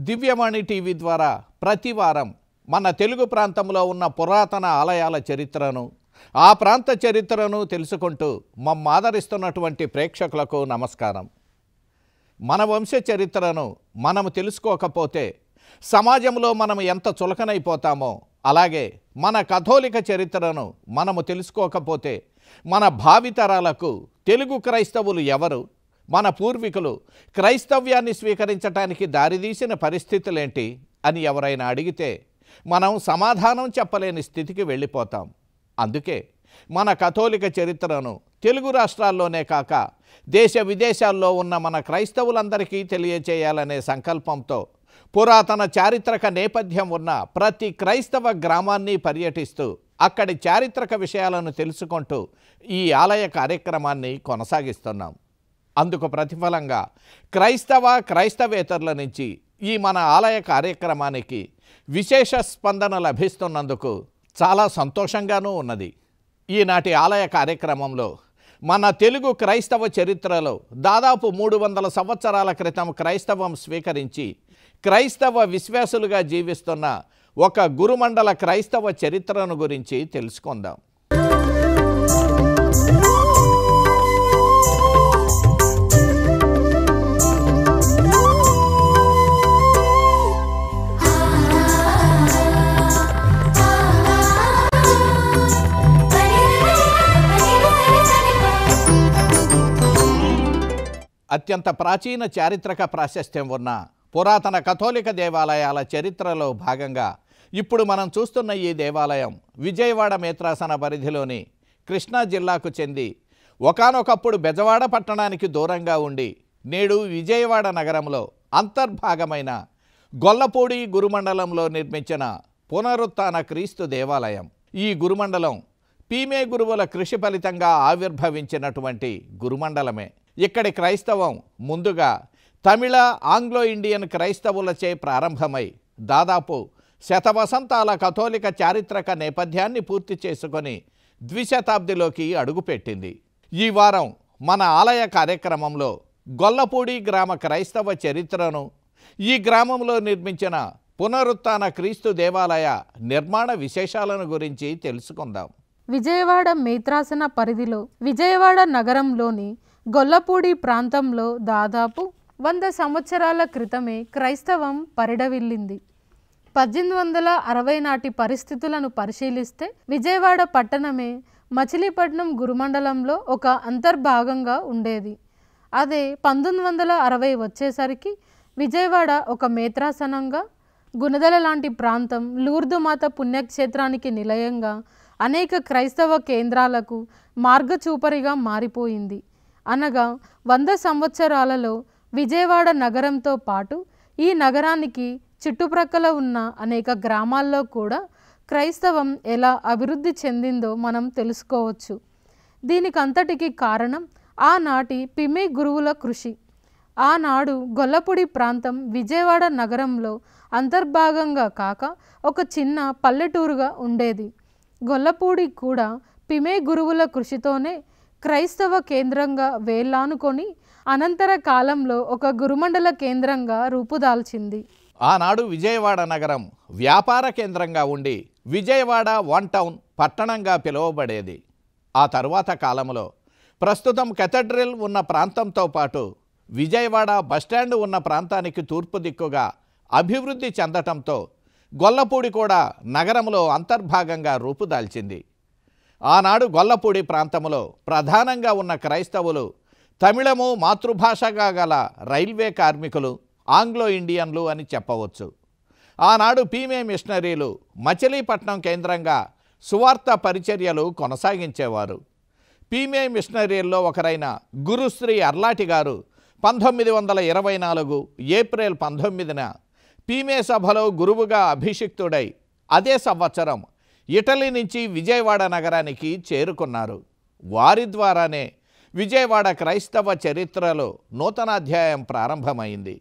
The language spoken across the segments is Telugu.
దివ్యవాణి టీవీ ద్వారా ప్రతి వారం మన తెలుగు ప్రాంతంలో ఉన్న పురాతన ఆలయాల చరిత్రను ఆ ప్రాంత చరిత్రను తెలుసుకుంటూ మమ్మ ఆదరిస్తున్నటువంటి ప్రేక్షకులకు నమస్కారం. మన వంశ చరిత్రను మనము తెలుసుకోకపోతే సమాజంలో మనం ఎంత చులకనైపోతామో, అలాగే మన కథోలిక చరిత్రను మనము తెలుసుకోకపోతే మన భావితరాలకు తెలుగు క్రైస్తవులు ఎవరు, మన పూర్వీకులు క్రైస్తవ్యాన్ని స్వీకరించడానికి దారితీసిన పరిస్థితులేంటి అని ఎవరైనా అడిగితే మనం సమాధానం చెప్పలేని స్థితికి వెళ్ళిపోతాం. అందుకే మన కథోలిక చరిత్రను తెలుగు రాష్ట్రాల్లోనే కాక దేశ విదేశాల్లో ఉన్న మన క్రైస్తవులందరికీ తెలియచేయాలనే సంకల్పంతో పురాతన చారిత్రక నేపథ్యం ఉన్న ప్రతి క్రైస్తవ గ్రామాన్ని పర్యటిస్తూ అక్కడి చారిత్రక విషయాలను తెలుసుకుంటూ ఈ ఆలయ కార్యక్రమాన్ని కొనసాగిస్తున్నాం. అందుకు ప్రతిఫలంగా క్రైస్తవేతరుల నుంచి ఈ మన ఆలయ కార్యక్రమానికి విశేష స్పందన లభిస్తున్నందుకు చాలా సంతోషంగానూ ఉన్నది. ఈనాటి ఆలయ కార్యక్రమంలో మన తెలుగు క్రైస్తవ చరిత్రలో దాదాపు 300 సంవత్సరాల క్రితం క్రైస్తవం స్వీకరించి క్రైస్తవ విశ్వాసులుగా జీవిస్తున్న ఒక గురుమండల క్రైస్తవ చరిత్రను గురించి తెలుసుకుందాం. అత్యంత ప్రాచీన చారిత్రక ప్రాశస్త్యం ఉన్న పురాతన కథోలిక దేవాలయాల చరిత్రలో భాగంగా ఇప్పుడు మనం చూస్తున్న ఈ దేవాలయం విజయవాడ మేత్రాసన పరిధిలోని కృష్ణా జిల్లాకు చెంది ఒకానొకప్పుడు బెజవాడ పట్టణానికి దూరంగా ఉండి నేడు విజయవాడ నగరంలో అంతర్భాగమైన గొల్లపూడి గురుమండలంలో నిర్మించిన పునరుత్థాన క్రీస్తు దేవాలయం. ఈ గురుమండలం పీమే గురువుల కృషి ఫలితంగా ఆవిర్భవించినటువంటి గురుమండలమే. ఇక్కడి క్రైస్తవం ముందుగా తమిళ, ఆంగ్లో ఇండియన్ క్రైస్తవులచే ప్రారంభమై దాదాపు శతవసంతాల కథోలిక చారిత్రక నేపథ్యాన్ని పూర్తి చేసుకొని ద్విశతాబ్దిలోకి అడుగుపెట్టింది. ఈ వారం మన ఆలయ కార్యక్రమంలో గొల్లపూడి గ్రామ క్రైస్తవ చరిత్రను, ఈ గ్రామంలో నిర్మించిన పునరుత్థాన క్రీస్తు దేవాలయ నిర్మాణ విశేషాలను గురించి తెలుసుకుందాం. విజయవాడ మేత్రాసన పరిధిలో విజయవాడ నగరంలోని గొల్లపూడి ప్రాంతంలో దాదాపు 100 సంవత్సరాల క్రితమే క్రైస్తవం పరిడవిల్లింది. 1860 నాటి పరిస్థితులను పరిశీలిస్తే విజయవాడ పట్టణమే మచిలీపట్నం గురుమండలంలో ఒక అంతర్భాగంగా ఉండేది. అదే 1960 వచ్చేసరికి విజయవాడ ఒక మేత్రాసనంగా, గుణదల లాంటి ప్రాంతం లూర్దుమాత పుణ్యక్షేత్రానికి నిలయంగా అనేక క్రైస్తవ కేంద్రాలకు మార్గచూపరిగా మారిపోయింది. అనగా 100 సంవత్సరాలలో విజయవాడ నగరంతో పాటు ఈ నగరానికి చుట్టుప్రక్కల ఉన్న అనేక గ్రామాల్లో కూడా క్రైస్తవం ఎలా అభివృద్ధి చెందిందో మనం తెలుసుకోవచ్చు. దీనికంతటికి కారణం ఆనాటి పిమే గురువుల కృషి. ఆనాడు గొల్లపూడి ప్రాంతం విజయవాడ నగరంలో అంతర్భాగంగా కాక ఒక చిన్న పల్లెటూరుగా ఉండేది. గొల్లపూడి కూడా పిమే గురువుల కృషితోనే క్రైస్తవ కేంద్రంగా వేళ్లానుకొని అనంతర కాలంలో ఒక గురుమండల కేంద్రంగా రూపుదాల్చింది. ఆనాడు విజయవాడ నగరం వ్యాపార కేంద్రంగా ఉండి విజయవాడ వన్ టౌన్ పట్టణంగా పిలువబడేది. ఆ తరువాత కాలంలో ప్రస్తుతం కెథడ్రల్ ఉన్న ప్రాంతంతో పాటు విజయవాడ బస్టాండ్ ఉన్న ప్రాంతానికి తూర్పు దిక్కుగా అభివృద్ధి చెందటంతో గొల్లపూడి కూడా నగరంలో అంతర్భాగంగా రూపుదాల్చింది. ఆనాడు గొల్లపూడి ప్రాంతంలో ప్రధానంగా ఉన్న క్రైస్తవులు తమిళము మాతృభాషగా గల రైల్వే కార్మికులు, ఆంగ్లో ఇండియన్లు అని చెప్పవచ్చు. ఆనాడు పీమే మిషనరీలు మచిలీపట్నం కేంద్రంగా సువార్త పరిచర్యలు కొనసాగించేవారు. పీమే మిషనరీల్లో ఒకరైన గురుశ్రీ అర్లాటి గారు 1924 ఏప్రిల్ 19న పీమే సభలో గురువుగా అభిషిక్తుడై అదే సంవత్సరం ఇటలీ నుంచి విజయవాడ నగరానికి చేరుకున్నారు. వారి ద్వారానే విజయవాడ క్రైస్తవ చరిత్రలో నూతనాధ్యాయం ప్రారంభమైంది.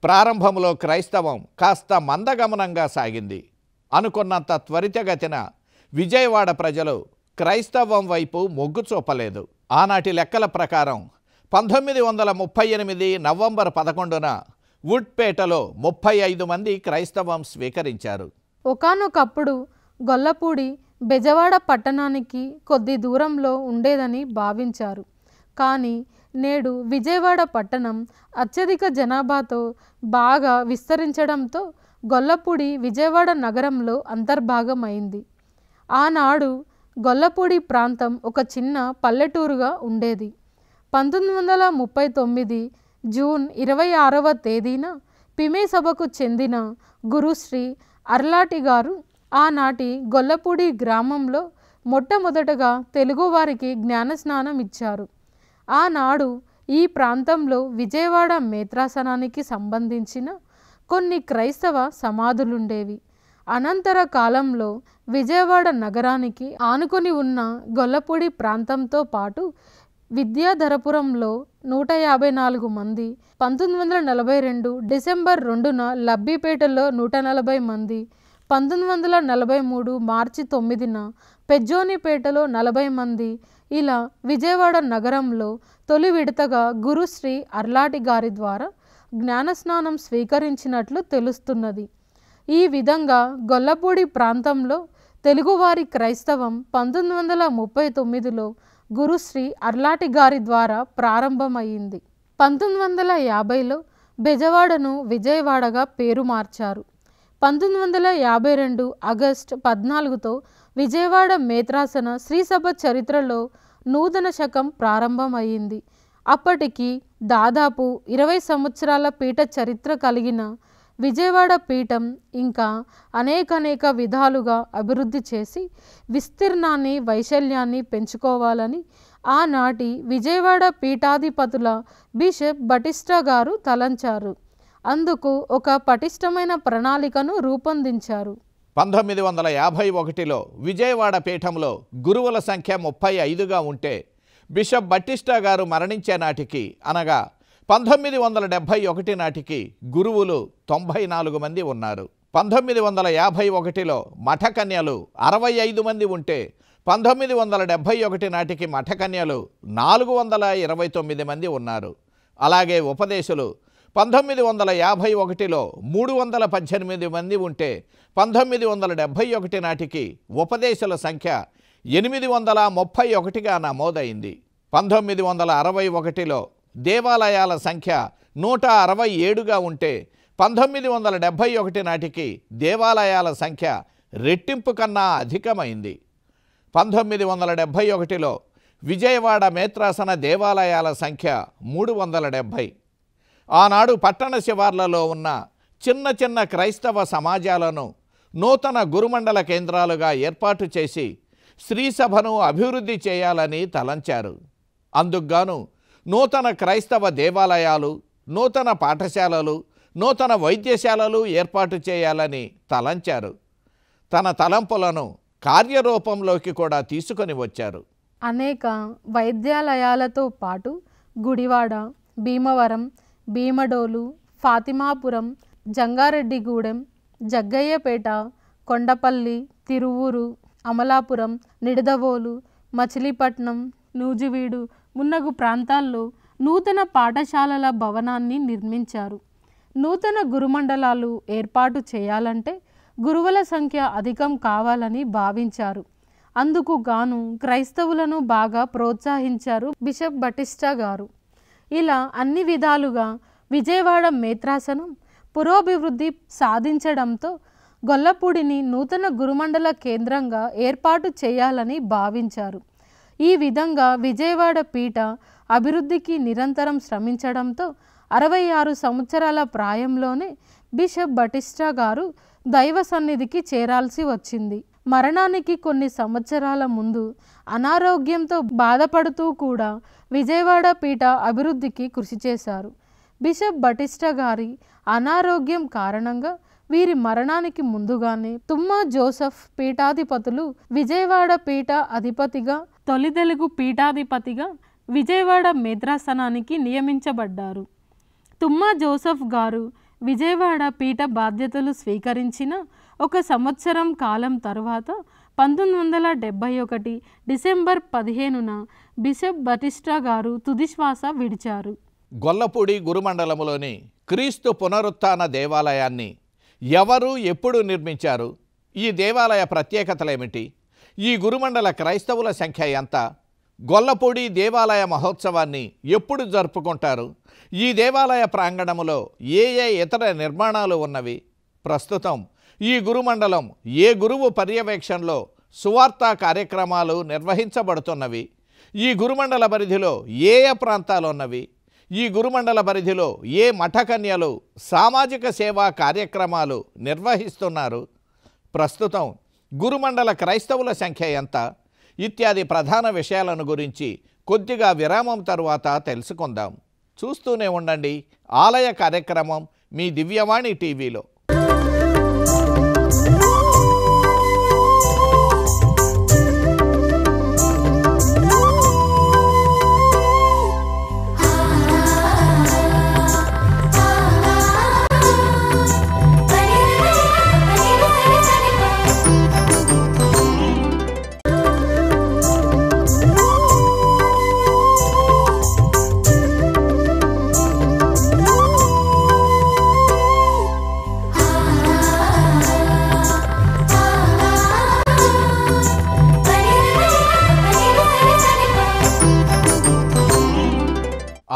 ప్రారంభంలో క్రైస్తవం కాస్త మందగమనంగా సాగింది. అనుకున్నంత త్వరితగతిన విజయవాడ ప్రజలు క్రైస్తవం వైపు మొగ్గు చూపలేదు. ఆనాటి లెక్కల ప్రకారం 1938 నవంబర్ 11న వుడ్పేటలో 35 మంది క్రైస్తవం స్వీకరించారు. ఒకానొకప్పుడు గొల్లపూడి బెజవాడ పట్టణానికి కొద్ది దూరంలో ఉండేదని భావించారు. కానీ నేడు విజయవాడ పట్టణం అత్యధిక జనాభాతో బాగా విస్తరించడంతో గొల్లపూడి విజయవాడ నగరంలో అంతర్భాగమైంది. ఆనాడు గొల్లపూడి ప్రాంతం ఒక చిన్న పల్లెటూరుగా ఉండేది. 1939 జూన్ 26వ తేదీన పిమే సభకు చెందిన గురుశ్రీ అర్లాటి గారు ఆనాటి గొల్లపూడి గ్రామంలో మొట్టమొదటగా తెలుగువారికి జ్ఞానస్నానం ఇచ్చారు. ఆనాడు ఈ ప్రాంతంలో విజయవాడ మేత్రాసనానికి సంబంధించిన కొన్ని క్రైస్తవ సమాధులుండేవి. అనంతర కాలంలో విజయవాడ నగరానికి ఆనుకొని ఉన్న గొల్లపూడి ప్రాంతంతో పాటు విద్యాధరపురంలో 154 మంది, 1942 డిసెంబర్ 2న లబ్బిపేటలో 140 మంది, 1943 మార్చి 9న పెజ్జోనిపేటలో 40 మంది, ఇలా విజయవాడ నగరంలో తొలి విడతగా గురుశ్రీ అర్లాటి గారి ద్వారా జ్ఞానస్నానం స్వీకరించినట్లు తెలుస్తున్నది. ఈ విధంగా గొల్లపూడి ప్రాంతంలో తెలుగువారి క్రైస్తవం 1939లో గురుశ్రీ అర్లాటి గారి ద్వారా ప్రారంభమైంది. 1950లో బెజవాడను విజయవాడగా పేరు మార్చారు. 1952 ఆగస్టు 14తో విజయవాడ మేత్రాసన శ్రీసభ చరిత్రలో నూతన శకం ప్రారంభమైంది. అప్పటికి దాదాపు 20 సంవత్సరాల పీఠ చరిత్ర కలిగిన విజయవాడ పీఠం ఇంకా అనేక విధాలుగా అభివృద్ధి చేసి విస్తీర్ణాన్ని వైశాల్యాన్ని పెంచుకోవాలని ఆనాటి విజయవాడ పీఠాధిపతుల బిషప్ బటిస్టా గారు తలంచారు. అందుకు ఒక పటిష్టమైన ప్రణాళికను రూపొందించారు. 1951లో విజయవాడ పీఠంలో గురువుల సంఖ్య 35గా ఉంటే బిషప్ బటిస్టా గారు మరణించే నాటికి అనగా 1971 నాటికి గురువులు 94 మంది ఉన్నారు. 1951లో మఠకన్యలు 65 మంది ఉంటే 1971 నాటికి మఠకన్యలు 429 మంది ఉన్నారు. అలాగే ఉపదేశులు 1951లో 318 మంది ఉంటే 1971 నాటికి ఉపదేశుల సంఖ్య 831గా నమోదైంది. 1961లో దేవాలయాల సంఖ్య 167గా ఉంటే 1971 నాటికి దేవాలయాల సంఖ్య రెట్టింపు కన్నా అధికమైంది. 1971లో విజయవాడ మేత్రాసన దేవాలయాల సంఖ్య 370. ఆనాడు పట్టణ శివార్లలో ఉన్న చిన్న క్రైస్తవ సమాజాలను నూతన గురుమండల కేంద్రాలుగా ఏర్పాటు చేసి శ్రీసభను అభివృద్ధి చేయాలని తలంచారు. అందుకుగాను నూతన క్రైస్తవ దేవాలయాలు, నూతన పాఠశాలలు, నూతన వైద్యశాలలు ఏర్పాటు చేయాలని తలంచారు. తన తలంపులను కార్యరూపంలోకి కూడా తీసుకొని వచ్చారు. అనేక వైద్యాలయాలతో పాటు గుడివాడ, భీమవరం, భీమడోలు, ఫాతిమాపురం, జంగారెడ్డిగూడెం, జగ్గయ్యపేట, కొండపల్లి, తిరువూరు, అమలాపురం, నిడదవోలు, మచిలీపట్నం, నూజివీడు మున్నగు ప్రాంతాల్లో నూతన పాఠశాలల భవనాన్ని నిర్మించారు. నూతన గురుమండలాలు ఏర్పాటు చేయాలంటే గురువుల సంఖ్య అధికం కావాలని భావించారు. అందుకు గాను క్రైస్తవులను బాగా ప్రోత్సహించారు బిషప్ బటిస్టా గారు. ఇలా అన్ని విధాలుగా విజయవాడ మేత్రాసనం పురోభివృద్ధి సాధించడంతో గొల్లపూడిని నూతన గురుమండల కేంద్రంగా ఏర్పాటు చేయాలని భావించారు. ఈ విధంగా విజయవాడ పీఠ అభివృద్ధికి నిరంతరం శ్రమించడంతో 66 సంవత్సరాల ప్రాయంలోనే బిషప్ బటిస్టా గారు దైవ సన్నిధికి చేరాల్సి వచ్చింది. మరణానికి కొన్ని సంవత్సరాల ముందు అనారోగ్యంతో బాధపడుతూ కూడా విజయవాడ పీఠ అభివృద్ధికి కృషి చేశారు. బిషప్ బటిస్టా గారి అనారోగ్యం కారణంగా వీరి మరణానికి ముందుగానే తుమ్మా జోసెఫ్ పీఠాధిపతులు విజయవాడ పీఠ అధిపతిగా, తొలి తెలుగు పీఠాధిపతిగా విజయవాడ మేత్రాసనానికి నియమించబడ్డారు. తుమ్మా జోసెఫ్ గారు విజయవాడ పీఠ బాధ్యతలు స్వీకరించిన 1 సంవత్సరం కాలం తరువాత 1971 డిసెంబర్ 15న బిషప్ బటిస్టా గారు తుదిశ్వాస విడిచారు. గొల్లపూడి గురుమండలములోని క్రీస్తు పునరుత్థాన దేవాలయాన్ని ఎవరు ఎప్పుడు నిర్మించారు? ఈ దేవాలయ ప్రత్యేకతలేమిటి? ఈ గురుమండల క్రైస్తవుల సంఖ్య ఎంత? గొల్లపూడి దేవాలయ మహోత్సవాన్ని ఎప్పుడు జరుపుకుంటారు? ఈ దేవాలయ ప్రాంగణములో ఏ ఇతర నిర్మాణాలు ఉన్నవి? ప్రస్తుతం ఈ గురుమండలం ఏ గురువు పర్యవేక్షణలో సువార్తా కార్యక్రమాలు నిర్వహించబడుతున్నవి? ఈ గురుమండల పరిధిలో ఏ ప్రాంతాలు ఉన్నవి? ఈ గురుమండల పరిధిలో ఏ మఠకన్యలు సామాజిక సేవా కార్యక్రమాలు నిర్వహిస్తున్నారు? ప్రస్తుతం గురుమండల క్రైస్తవుల సంఖ్య ఎంత? ఇత్యాది ప్రధాన విషయాలను గురించి కొద్దిగా విరామం తరువాత తెలుసుకుందాం. చూస్తూనే ఉండండి ఆలయ కార్యక్రమం మీ దివ్యవాణి టీవీలో.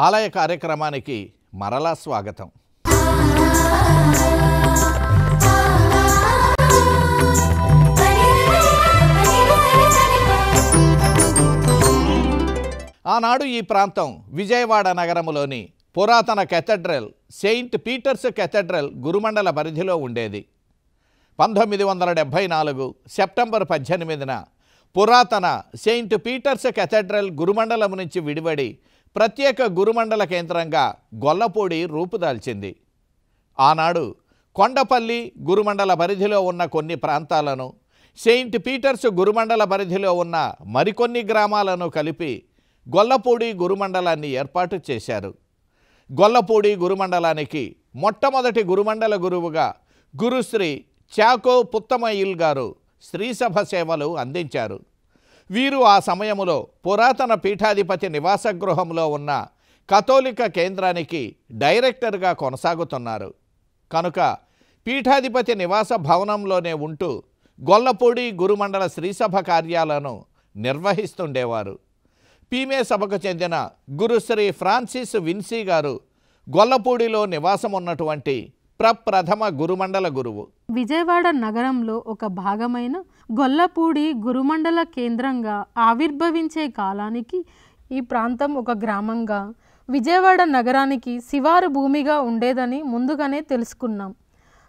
ఆలయ కార్యక్రమానికి మరలా స్వాగతం. ఆనాడు ఈ ప్రాంతం విజయవాడ నగరములోని పురాతన కేథడ్రల్ సెయింట్ పీటర్స్ కేథడ్రల్ గురుమండల పరిధిలో ఉండేది. 1974 సెప్టెంబర్ 18న పురాతన సెయింట్ పీటర్స్ కేథడ్రల్ గురుమండలం నుంచి విడివడి ప్రత్యేక గురుమండల కేంద్రంగా గొల్లపూడి రూపుదాల్చింది. ఆనాడు కొండపల్లి గురుమండల పరిధిలో ఉన్న కొన్ని ప్రాంతాలను, సెయింట్ పీటర్స్ గురుమండల పరిధిలో ఉన్న మరికొన్ని గ్రామాలను కలిపి గొల్లపూడి గురుమండలాన్ని ఏర్పాటు చేశారు. గొల్లపూడి గురుమండలానికి మొట్టమొదటి గురుమండల గురువుగా గురుశ్రీ చాకో పుత్తమయిల్ గారు శ్రీసభ సేవలు అందించారు. వీరు ఆ సమయములో పురాతన పీఠాధిపతి నివాస గృహంలో ఉన్న కథోలిక కేంద్రానికి డైరెక్టర్గా కొనసాగుతున్నారు. కనుక పీఠాధిపతి నివాస భవనంలోనే ఉంటూ గొల్లపూడి గురుమండల శ్రీసభ కార్యాలను నిర్వహిస్తుండేవారు. పీమే సభకు చెందిన గురుశ్రీ ఫ్రాన్సిస్ విన్సీ గారు గొల్లపూడిలో నివాసం ఉన్నటువంటి ప్రప్రథమ గురుమండల గురువు. విజయవాడ నగరంలో ఒక భాగమైన గొల్లపూడి గురుమండల కేంద్రంగా ఆవిర్భవించే కాలానికి ఈ ప్రాంతం ఒక గ్రామంగా, విజయవాడ నగరానికి శివారు భూమిగా ఉండేదని ముందుగానే తెలుసుకున్నాం.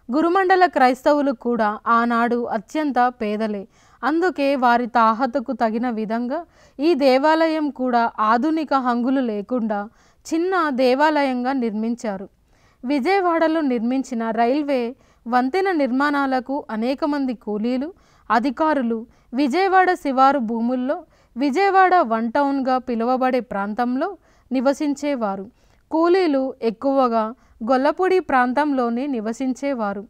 గురుమండల క్రైస్తవులు కూడా ఆనాడు అత్యంత పేదలే. అందుకే వారి తాహతకు తగిన విధంగా ఈ దేవాలయం కూడా ఆధునిక హంగులు లేకుండా చిన్న దేవాలయంగా నిర్మించారు. విజయవాడలో నిర్మించిన రైల్వే వంతెన నిర్మాణాలకు అనేక మంది కూలీలు, అధికారులు విజయవాడ శివారు భూముల్లో విజయవాడ వన్ టౌన్గా పిలువబడే ప్రాంతంలో నివసించేవారు. కూలీలు ఎక్కువగా గొల్లపూడి ప్రాంతంలోనే నివసించేవారు.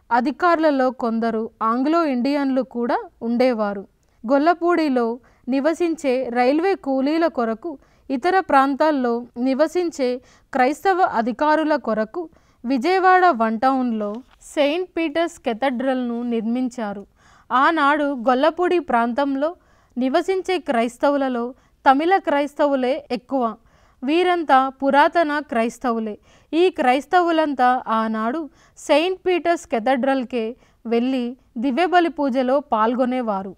అధికారులలో కొందరు ఆంగ్లో ఇండియన్లు కూడా ఉండేవారు. గొల్లపూడిలో నివసించే రైల్వే కూలీల కొరకు, ఇతర ప్రాంతాల్లో నివసించే క్రైస్తవ అధికారుల కొరకు విజయవాడ వన్ టౌన్లో సెయింట్ పీటర్స్ కేథడ్రల్ను నిర్మించారు. ఆనాడు గొల్లపూడి ప్రాంతంలో నివసించే క్రైస్తవులలో తమిళ క్రైస్తవులే ఎక్కువ. వీరంతా పురాతన క్రైస్తవులే. ఈ క్రైస్తవులంతా ఆనాడు సెయింట్ పీటర్స్ కేథడ్రల్కే వెళ్ళి దివ్యబలి పూజలో పాల్గొనేవారు.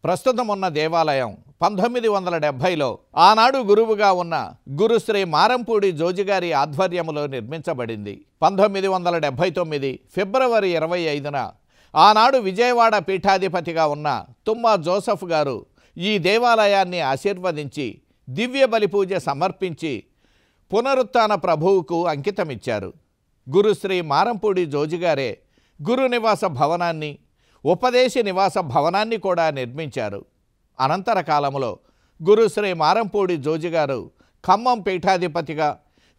ప్రస్తుతం ఉన్న దేవాలయం 1970లో ఆనాడు గురువుగా ఉన్న గురుశ్రీ మారంపూడి జోజిగారి ఆధ్వర్యములో నిర్మించబడింది. 1979 ఫిబ్రవరి 25న ఆనాడు విజయవాడ పీఠాధిపతిగా ఉన్న తుమ్మా జోసెఫ్ గారు ఈ దేవాలయాన్ని ఆశీర్వదించి దివ్య బలి పూజ సమర్పించి పునరుత్థాన ప్రభువుకు అంకితమిచ్చారు. గురుశ్రీ మారంపూడి జోజిగారే గురు నివాస భవనాన్ని, ఉపదేశ నివాస భవనాన్ని కూడా నిర్మించారు. అనంతర కాలంలో గురుశ్రీ మారంపూడి జోజిగారు ఖమ్మం పీఠాధిపతిగా,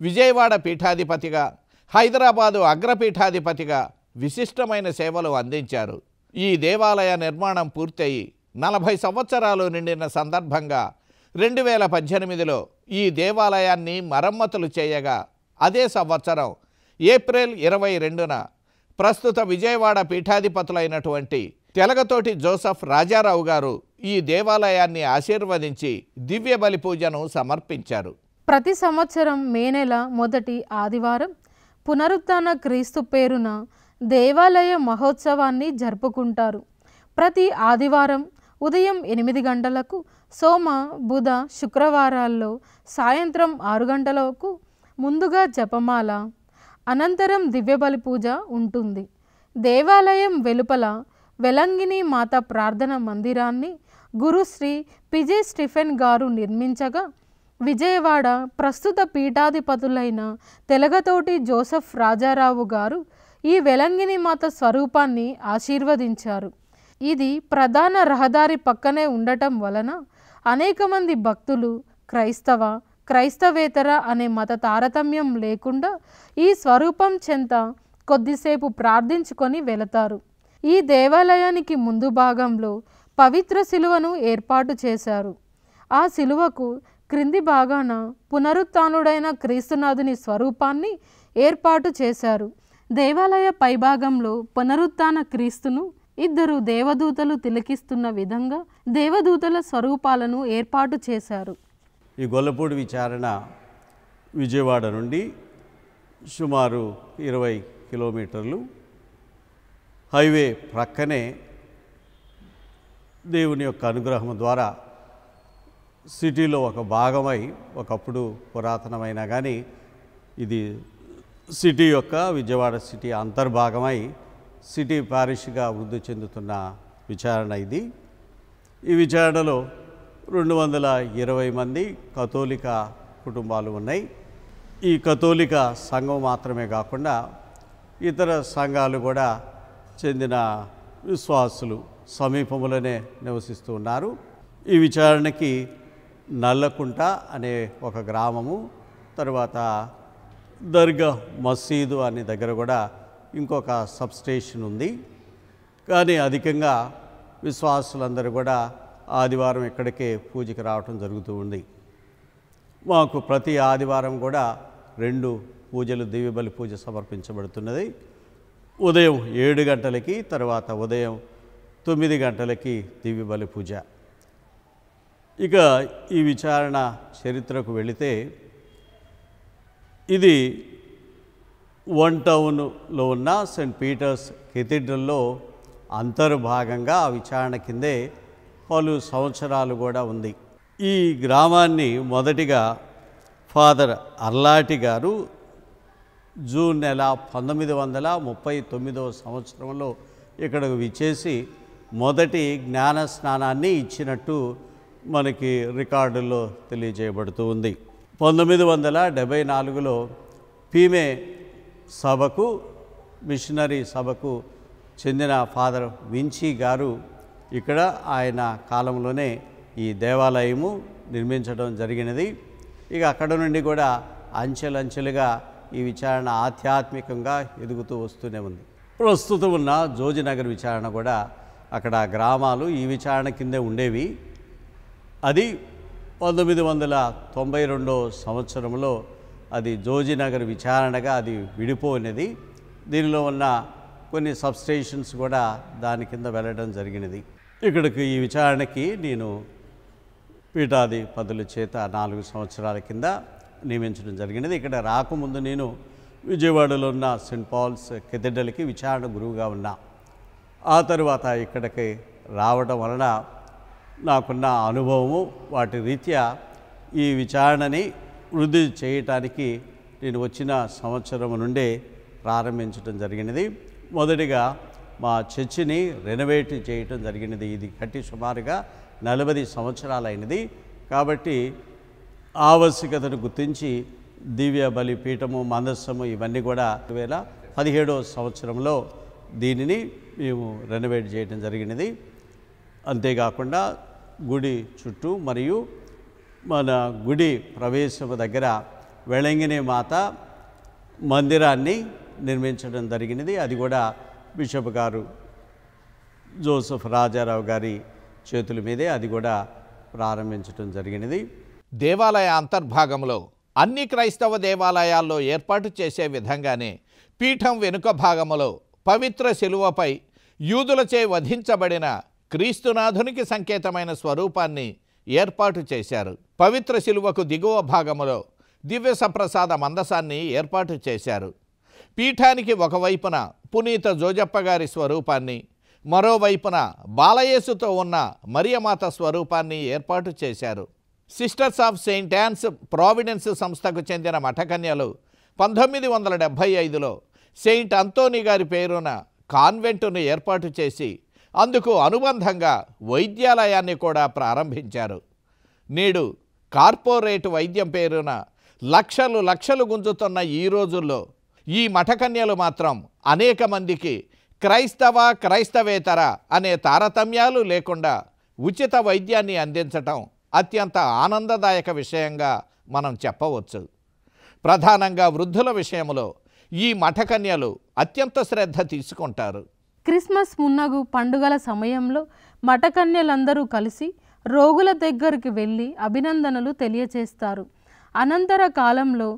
విజయవాడ పీఠాధిపతిగా, హైదరాబాదు అగ్రపీఠాధిపతిగా విశిష్టమైన సేవలు అందించారు. ఈ దేవాలయ నిర్మాణం పూర్తయి 40 సంవత్సరాలు నిండిన సందర్భంగా 2018లో ఈ దేవాలయాన్ని మరమ్మతులు చేయగా, అదే సంవత్సరం ఏప్రిల్ 22న ప్రస్తుత విజయవాడ పీఠాధిపతులైనటువంటి తెలగతోటి జోసెఫ్ రాజారావు గారు ఈ దేవాలయాన్ని ఆశీర్వదించి దివ్య బలి పూజను సమర్పించారు. ప్రతి సంవత్సరం మే నెల మొదటి ఆదివారం పునరుత్థాన క్రీస్తు పేరున దేవాలయ మహోత్సవాన్ని జరుపుకుంటారు. ప్రతి ఆదివారం ఉదయం 8 గంటలకు, సోమ, బుధ, శుక్రవారాల్లో సాయంత్రం 6 గంటలకు ముందుగా జపమాల, అనంతరం దివ్యబలి పూజ ఉంటుంది. దేవాలయం వెలుపల వెలంగిని మాత ప్రార్థన మందిరాన్ని గురుశ్రీ పిజే స్టీఫెన్ గారు నిర్మించగా, విజయవాడ ప్రస్తుత పీఠాధిపతులైన తెలగతోటి జోసెఫ్ రాజారావు గారు ఈ వెలంగిని మాత స్వరూపాన్ని ఆశీర్వదించారు. ఇది ప్రధాన రహదారి పక్కనే ఉండటం వలన అనేక మంది భక్తులు క్రైస్తవ, క్రైస్తవేతర అనే మత తారతమ్యం లేకుండా ఈ స్వరూపం చెంత కొద్దిసేపు ప్రార్థించుకొని వెళతారు. ఈ దేవాలయానికి ముందు భాగంలో పవిత్ర శిలువను ఏర్పాటు చేశారు. ఆ శిలువకు క్రింది భాగాన పునరుత్థానుడైన క్రీస్తునాథుని స్వరూపాన్ని ఏర్పాటు చేశారు. దేవాలయ పైభాగంలో పునరుత్థాన క్రీస్తును 2 దేవదూతలు తిలకిస్తున్న విధంగా దేవదూతల స్వరూపాలను ఏర్పాటు చేశారు. ఈ గొల్లపూడి విచారణ విజయవాడ నుండి సుమారు 20 కిలోమీటర్లు. హైవే ప్రక్కనే దేవుని యొక్క అనుగ్రహం ద్వారా సిటీలో ఒక భాగమై, ఒకప్పుడు పురాతనమైన కానీ ఇది సిటీ యొక్క విజయవాడ సిటీ అంతర్భాగమై సిటీ పారిష్గా వృద్ధి చెందుతున్న విచారణ ఇది. ఈ విచారణలో 220 మంది కథోలిక కుటుంబాలు ఉన్నాయి. ఈ కథోలిక సంఘం మాత్రమే కాకుండా ఇతర సంఘాలు కూడా చెందిన విశ్వాసులు సమీపంలోనే నివసిస్తూ ఉన్నారు. ఈ విచారణకి నల్లకుంట అనే ఒక గ్రామము, తర్వాత దర్గా మసీదు అనే దగ్గర కూడా ఇంకొక సబ్స్టేషన్ ఉంది. కానీ అధికంగా విశ్వాసులందరూ కూడా ఆదివారం ఇక్కడికే పూజకి రావటం జరుగుతూ ఉంది. మాకు ప్రతి ఆదివారం కూడా 2 పూజలు, దివ్యబలి పూజ సమర్పించబడుతున్నది. ఉదయం 7 గంటలకి, తర్వాత ఉదయం 9 గంటలకి దివ్యబలి పూజ. ఇక ఈ విచారణ చరిత్రకు వెళితే, ఇది 1 టౌన్లో ఉన్న సెయింట్ పీటర్స్ కెథీడ్రల్లో అంతర్భాగంగా ఆ విచారణ కిందే పలు సంవత్సరాలు కూడా ఉంది. ఈ గ్రామాన్ని మొదటిగా ఫాదర్ అర్లాటి గారు జూన్ నెల 1939వ సంవత్సరంలో ఇక్కడకు విచ్చేసి మొదటి జ్ఞాన స్నానాన్ని ఇచ్చినట్టు మనకి రికార్డుల్లో తెలియజేయబడుతూ ఉంది. 1974లో పీమే సభకు, మిషనరీ సభకు చెందిన ఫాదర్ వించి గారు ఇక్కడ ఆయన కాలంలోనే ఈ దేవాలయము నిర్మించడం జరిగినది. ఇక అక్కడ నుండి కూడా అంచెలంచెలుగా ఈ విచారణ ఆధ్యాత్మికంగా ఎదుగుతూ వస్తూనే ఉంది. ప్రస్తుతం ఉన్న జోజినగర్ విచారణ కూడా అక్కడ గ్రామాలు ఈ విచారణ కిందే ఉండేవి. అది 1992 సంవత్సరంలో అది జోజినగర్ విచారణగా అది విడిపోయినది. దీనిలో ఉన్న కొన్ని సబ్స్టేషన్స్ కూడా దాని కింద వెళ్ళడం జరిగినది. ఇక్కడికి ఈ విచారణకి నేను పీఠాధిపతుల చేత 4 సంవత్సరాల కింద నియమించడం జరిగినది. ఇక్కడ రాకముందు నేను విజయవాడలో ఉన్న సెయింట్ పాల్స్ కెథీడ్రల్కి విచారణ గురువుగా ఉన్నా. ఆ తర్వాత ఇక్కడికి రావడం వలన నాకున్న అనుభవము, వాటి రీత్యా ఈ విచారణని వృద్ధి చేయటానికి నేను వచ్చిన సంవత్సరం నుండే ప్రారంభించడం జరిగినది. మొదటిగా మా చర్చిని రెనోవేట్ చేయటం జరిగినది. ఇది కట్టి సుమారుగా 40 సంవత్సరాలైనది. కాబట్టి ఆవశ్యకతను గుర్తించి దివ్య బలి పీఠము, మందస్సము ఇవన్నీ కూడా 2017వ సంవత్సరంలో దీనిని మేము రెనోవేట్ చేయడం జరిగినది. అంతేకాకుండా గుడి చుట్టూ మరియు మన గుడి ప్రవేశము దగ్గర వెలంగిని మాత మందిరాన్ని నిర్మించడం జరిగినది. అది కూడా బిషప్ గారు జోసెఫ్ రాజారావు గారి చేతుల మీదే అది కూడా ప్రారంభించడం జరిగినది. దేవాలయ అంతర్భాగంలో అన్ని క్రైస్తవ దేవాలయాల్లో ఏర్పాటు చేసే విధంగానే పీఠం వెనుక భాగములో పవిత్ర శిలువపై యూదులచే వధించబడిన క్రీస్తునాథునికి సంకేతమైన స్వరూపాన్ని ఏర్పాటు చేశారు. పవిత్ర శిలువకు దిగువ భాగములో దివ్య సప్రసాద మందసాన్ని ఏర్పాటు చేశారు. పీఠానికి ఒకవైపున పునీత జోజప్ప గారి స్వరూపాన్ని, మరోవైపున బాలయేసుతో ఉన్న మరియమాత స్వరూపాన్ని ఏర్పాటు చేశారు. Sisters of Saint yawns providence సంస్థకు చెందిన మఠకన్యలు 1975లో సెయింట్ అంతోని గారి పేరున కాన్వెంటును ఏర్పాటు చేసి అందుకు అనుబంధంగా వైద్యాలయాన్ని కూడా ప్రారంభించారు. నేడు కార్పొరేట్ వైద్యం పేరున లక్షలు గుంజుతున్న ఈ రోజుల్లో ఈ మఠకన్యలు మాత్రం అనేక మందికి క్రైస్తవేతర అనే తారతమ్యాలు లేకుండా ఉచిత వైద్యాన్ని అందించటం అత్యంత ఆనందదాయక విషయంగా మనం చెప్పవచ్చు. ప్రధానంగా వృద్ధుల విషయంలో ఈ మఠకన్యలు అత్యంత శ్రద్ధ తీసుకుంటారు. క్రిస్మస్ మున్నగు పండుగల సమయంలో మఠకన్యలందరూ కలిసి రోగుల దగ్గరికి వెళ్ళి అభినందనలు తెలియచేస్తారు. అనంతర కాలంలో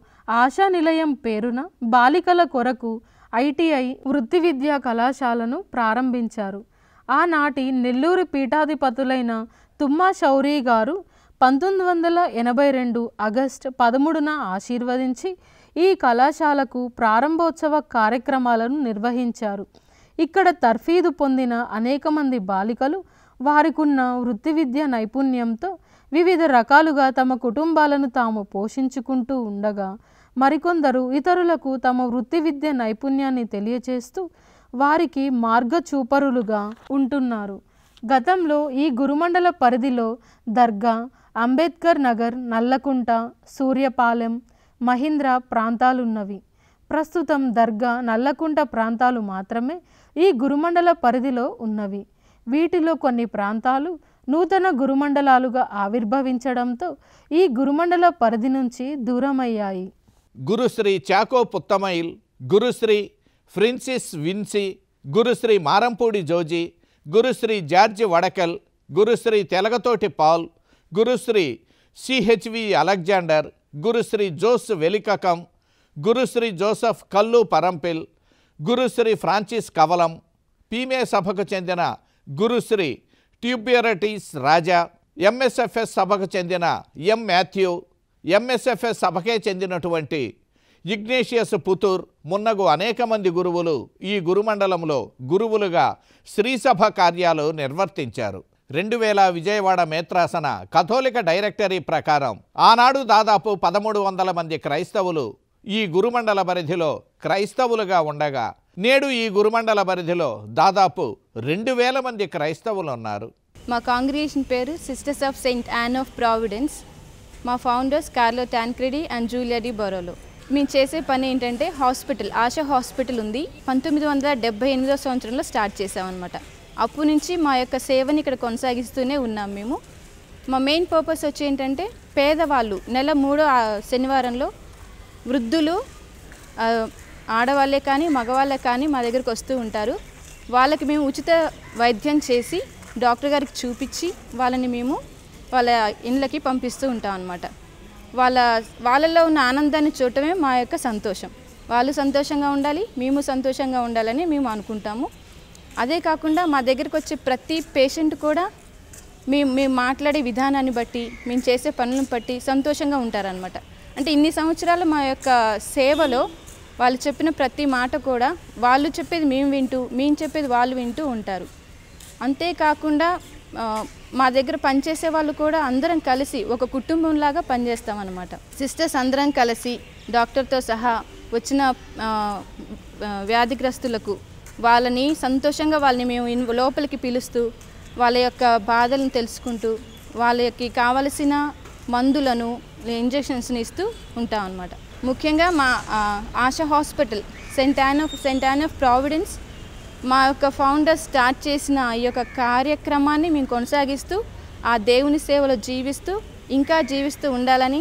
ఆశా నిలయం పేరున బాలికల కొరకు ITI వృత్తి విద్యా కళాశాలను ప్రారంభించారు. ఆనాటి నెల్లూరు పీఠాధిపతులైన తుమ్మా శౌరీ గారు 1982 ఆగస్టు 13న ఆశీర్వదించి ఈ కళాశాలకు ప్రారంభోత్సవ కార్యక్రమాలను నిర్వహించారు. ఇక్కడ తర్ఫీదు పొందిన అనేక మంది బాలికలు వారికున్న వృత్తి విద్య నైపుణ్యంతో వివిధ రకాలుగా తమ కుటుంబాలను తాము పోషించుకుంటూ ఉండగా, మరికొందరు ఇతరులకు తమ వృత్తి విద్య నైపుణ్యాన్ని తెలియచేస్తూ వారికి మార్గచూపరులుగా ఉంటున్నారు. గతంలో ఈ గురుమండల పరిధిలో దర్గా, అంబేద్కర్ నగర్, నల్లకుంట, సూర్యపాలెం, మహీంద్ర ప్రాంతాలున్నవి. ప్రస్తుతం దర్గా, నల్లకుంట ప్రాంతాలు మాత్రమే ఈ గురుమండల పరిధిలో ఉన్నవి. వీటిలో కొన్ని ప్రాంతాలు నూతన గురుమండలాలుగా ఆవిర్భవించడంతో ఈ గురుమండల పరిధి నుంచి దూరమయ్యాయి. Gurushri Chacko Puthamail, Gurushri Francis Vincy, Gurushri Marampudi Joji, Gurushri George Vadakal, Gurushri Telagathoti Paul, Gurushri CHV Alexander, Gurushri Jose Velikakam, Gurushri Joseph Kallu Parampil, గురుశ్రీ Francis Kavalam, పీమే సభకు చెందిన గురుశ్రీ ట్యూబ్యూరటీస్ రాజా, MSFS సభకు చెందిన M. మాథ్యూ, MSFS సభకే చెందినటువంటి ఇగ్నేషియస్ పుతూర్ మున్నగు అనేక మంది గురువులు ఈ గురుమండలంలో గురువులుగా శ్రీసభ కార్యాలు నిర్వర్తించారు. 2000 విజయవాడ మేత్రాసన కథోలిక డైరెక్టరీ ప్రకారం ఆనాడు దాదాపు 1300 మంది క్రైస్తవులు ఈ గురుమండల పరిధిలో క్రైస్తవులుగా ఉండగా, నేడు ఈ గురుమండల పరిధిలో దాదాపు 2000 మంది క్రైస్తవులు ఉన్నారు. మా కాంగ్రిగేషన్ పేరు sisters of Saint an of providence. మా ఫౌండర్స్ కార్లో టాన్క్రెడి అండ్ జూలియా డి బొరోలో. మేము చేసే పని ఏంటంటే హాస్పిటల్, ఆశా హాస్పిటల్ ఉంది. 1978వ సంవత్సరంలో స్టార్ట్ చేసామన్నమాట. అప్పటి నుంచి మా యొక్క సేవని ఇక్కడ కొనసాగిస్తూనే ఉన్నాం మేము. మా మెయిన్ పర్పస్ వచ్చి ఏంటంటే పేదవాళ్ళు నెల 3వ శనివారంలో వృద్ధులు, ఆడవాళ్ళే కానీ మగవాళ్ళే కానీ మా దగ్గరికి వస్తూ ఉంటారు. వాళ్ళకి మేము ఉచిత వైద్యం చేసి డాక్టర్ గారికి చూపించి వాళ్ళని మేము వాళ్ళ ఇళ్ళకి పంపిస్తూ ఉంటాం అన్నమాట. వాళ్ళల్లో ఉన్న ఆనందాన్ని చూడటమే మా యొక్క సంతోషం. వాళ్ళు సంతోషంగా ఉండాలి, మేము సంతోషంగా ఉండాలని మేము అనుకుంటాము. అదే కాకుండా మా దగ్గరికి వచ్చే ప్రతి పేషెంట్ కూడా మేము మాట్లాడే విధానాన్ని బట్టి, మేము చేసే పనులను బట్టి సంతోషంగా ఉంటారనమాట. అంటే ఇన్ని సంవత్సరాలు మా యొక్క సేవలో వాళ్ళు చెప్పిన ప్రతి మాట కూడా వాళ్ళు చెప్పేది మేము వింటూ, మేము చెప్పేది వాళ్ళు వింటూ ఉంటారు. అంతేకాకుండా మా దగ్గర పనిచేసే వాళ్ళు కూడా అందరం కలిసి ఒక కుటుంబంలాగా పనిచేస్తామన్నమాట. సిస్టర్స్ అందరం కలిసి డాక్టర్తో సహా వచ్చిన వ్యాధిగ్రస్తులకు వాళ్ళని సంతోషంగా వాళ్ళని మేము లోపలికి పిలుస్తూ వాళ్ళ యొక్క బాధలను తెలుసుకుంటూ వాళ్ళకి కావలసిన మందులను, ఇంజెక్షన్స్ని ఇస్తూ ఉంటాం అన్నమాట. ముఖ్యంగా మా ASHA hospital Saint an of providence మా యొక్క ఫౌండర్ స్టార్ట్ చేసిన ఈ యొక్క కార్యక్రమాన్ని మేము కొనసాగిస్తూ ఆ దేవుని సేవలో జీవిస్తూ ఇంకా జీవిస్తూ ఉండాలని,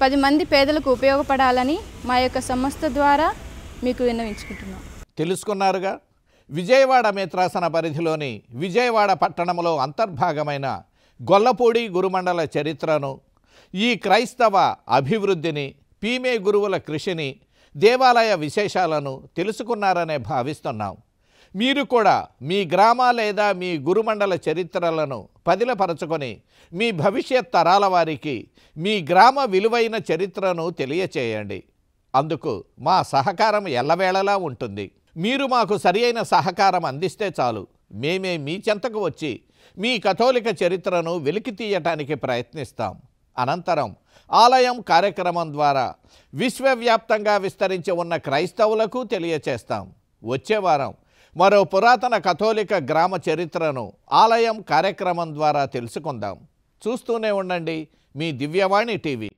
10 మంది పేదలకు ఉపయోగపడాలని మా యొక్క సంస్థ ద్వారా మీకు విన్నవించుకుంటున్నాం. తెలుసుకున్నారుగా, విజయవాడ మేత్రాసన పరిధిలోని విజయవాడ పట్టణంలో అంతర్భాగమైన గొల్లపూడి గురుమండల చరిత్రను, ఈ క్రైస్తవ అభివృద్ధిని, పీమే గురువుల కృషిని, దేవాలయ విశేషాలను తెలుసుకున్నారనే భావిస్తున్నాం. మీరు కూడా మీ గ్రామ లేదా మీ గురుమండల చరిత్రలను పదిలపరచుకొని మీ భవిష్యత్ తరాల వారికి మీ గ్రామ విలువైన చరిత్రను తెలియచేయండి. అందుకు మా సహకారం ఎల్లవేళలా ఉంటుంది. మీరు మాకు సరియైన సహకారం అందిస్తే చాలు. మేమే మీ చెంతకు వచ్చి మీ కథోలిక చరిత్రను వెలికి తీయటానికి ప్రయత్నిస్తాం. అనంతరం ఆలయం కార్యక్రమం ద్వారా విశ్వవ్యాప్తంగా విస్తరించి ఉన్న క్రైస్తవులకు తెలియచేస్తాం. వచ్చే వారం మరో పురాతన కథోలిక గ్రామ చరిత్రను ఆలయం కార్యక్రమం ద్వారా తెలుసుకుందాం. చూస్తూనే ఉండండి మీ దివ్యవాణి టీవీ.